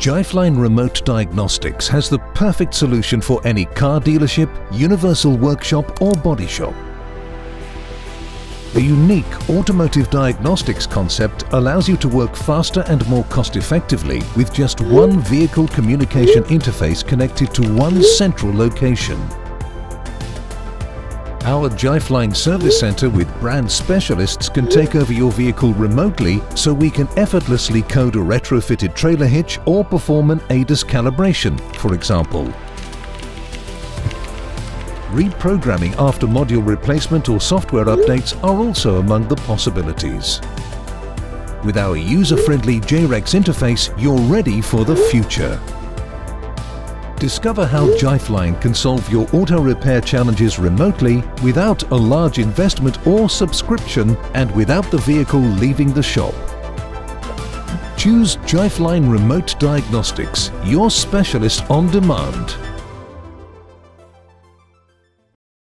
Jifeline Remote Diagnostics has the perfect solution for any car dealership, universal workshop or body shop. The unique automotive diagnostics concept allows you to work faster and more cost-effectively with just one vehicle communication interface connected to one central location. Our Jifeline Service Center with brand specialists can take over your vehicle remotely, so we can effortlessly code a retrofitted trailer hitch or perform an ADAS calibration, for example. Reprogramming after module replacement or software updates are also among the possibilities. With our user-friendly JREX interface, you're ready for the future. Discover how Jifeline can solve your auto repair challenges remotely without a large investment or subscription and without the vehicle leaving the shop. Choose Jifeline Remote Diagnostics, your specialist on demand.